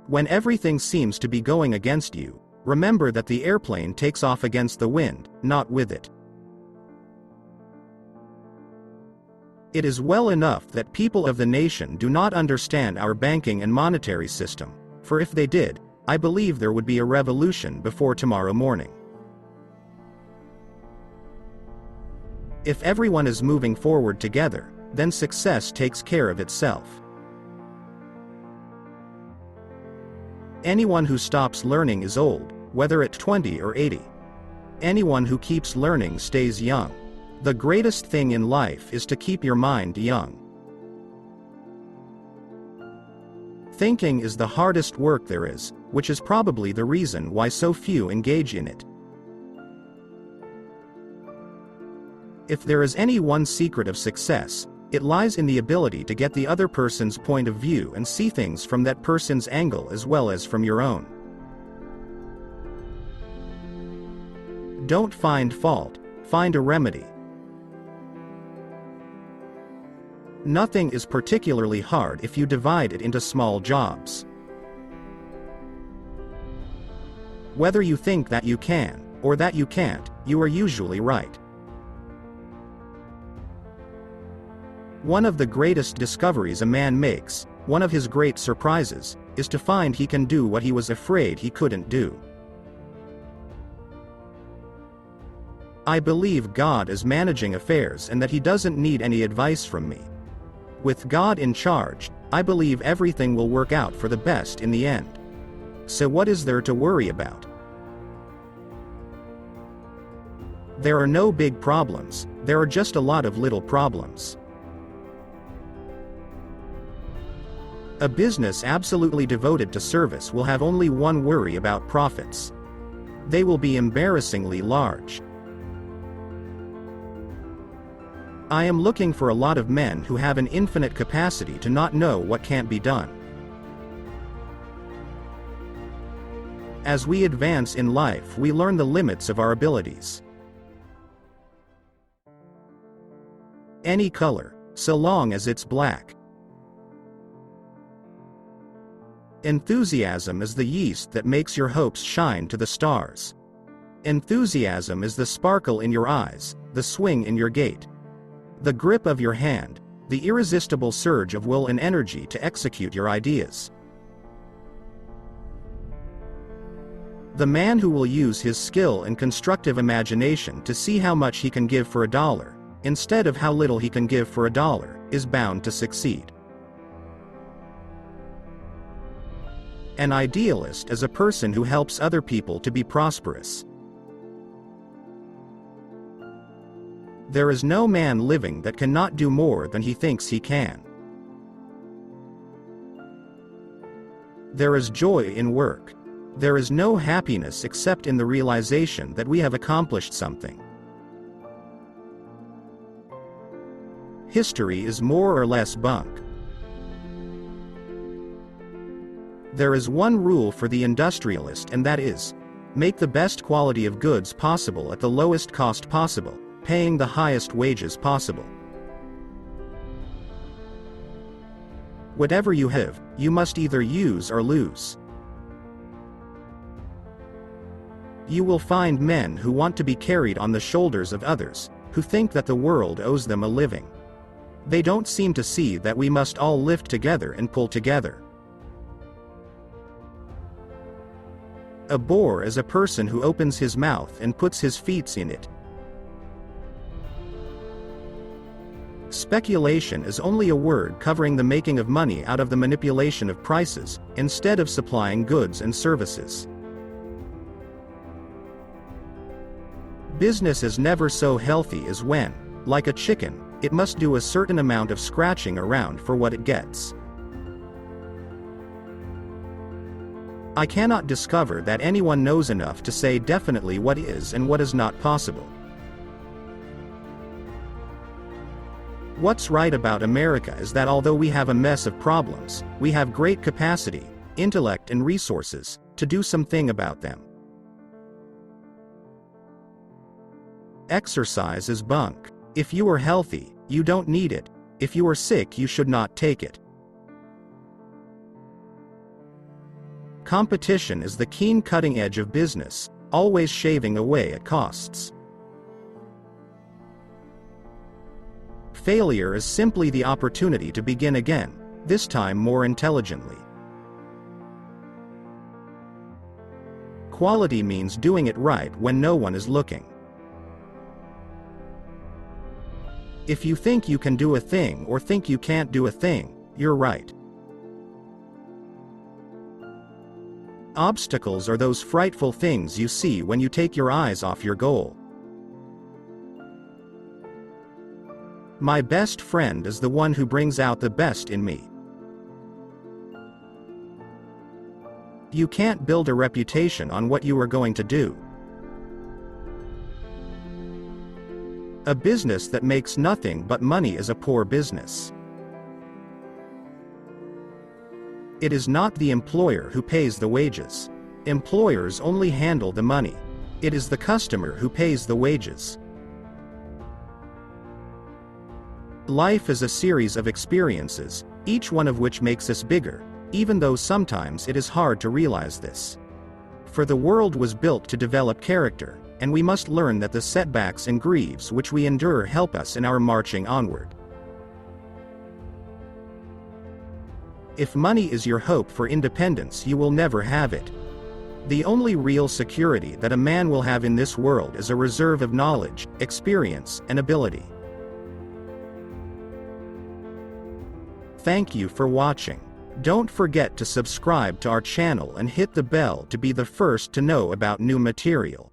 When everything seems to be going against you, remember that the airplane takes off against the wind, not with it. It is well enough that people of the nation do not understand our banking and monetary system, for if they did, I believe there would be a revolution before tomorrow morning. If everyone is moving forward together, then success takes care of itself. Anyone who stops learning is old, whether at 20 or 80. Anyone who keeps learning stays young. The greatest thing in life is to keep your mind young. Thinking is the hardest work there is, which is probably the reason why so few engage in it. If there is any one secret of success, it lies in the ability to get the other person's point of view and see things from that person's angle as well as from your own. Don't find fault, find a remedy. Nothing is particularly hard if you divide it into small jobs. Whether you think that you can, or that you can't, you are usually right. One of the greatest discoveries a man makes, one of his great surprises, is to find he can do what he was afraid he couldn't do. I believe God is managing affairs and that he doesn't need any advice from me. With God in charge, I believe everything will work out for the best in the end. So what is there to worry about? There are no big problems, there are just a lot of little problems. A business absolutely devoted to service will have only one worry about profits. They will be embarrassingly large. I am looking for a lot of men who have an infinite capacity to not know what can't be done. As we advance in life, we learn the limits of our abilities. Any color, so long as it's black. Enthusiasm is the yeast that makes your hopes shine to the stars. Enthusiasm is the sparkle in your eyes, the swing in your gait, the grip of your hand, the irresistible surge of will and energy to execute your ideas. The man who will use his skill and constructive imagination to see how much he can give for $1, instead of how little he can give for $1, is bound to succeed. An idealist is a person who helps other people to be prosperous. There is no man living that cannot do more than he thinks he can. There is joy in work. There is no happiness except in the realization that we have accomplished something. History is more or less bunk. There is one rule for the industrialist, and that is, make the best quality of goods possible at the lowest cost possible, paying the highest wages possible. Whatever you have, you must either use or lose. You will find men who want to be carried on the shoulders of others, who think that the world owes them a living. They don't seem to see that we must all lift together and pull together. A bore is a person who opens his mouth and puts his feet in it. Speculation is only a word covering the making of money out of the manipulation of prices, instead of supplying goods and services. Business is never so healthy as when, like a chicken, it must do a certain amount of scratching around for what it gets. I cannot discover that anyone knows enough to say definitely what is and what is not possible. What's right about America is that although we have a mess of problems, we have great capacity, intellect and resources, to do something about them. Exercise is bunk. If you are healthy, you don't need it. If you are sick, you should not take it. Competition is the keen cutting edge of business, always shaving away at costs. Failure is simply the opportunity to begin again, this time more intelligently. Quality means doing it right when no one is looking. If you think you can do a thing or think you can't do a thing, you're right. Obstacles are those frightful things you see when you take your eyes off your goal. My best friend is the one who brings out the best in me. You can't build a reputation on what you are going to do. A business that makes nothing but money is a poor business. It is not the employer who pays the wages. Employers only handle the money. It is the customer who pays the wages. Life is a series of experiences, each one of which makes us bigger, even though sometimes it is hard to realize this. For the world was built to develop character, and we must learn that the setbacks and griefs which we endure help us in our marching onward. If money is your hope for independence, you will never have it. The only real security that a man will have in this world is a reserve of knowledge, experience, and ability. Thank you for watching. Don't forget to subscribe to our channel and hit the bell to be the first to know about new material.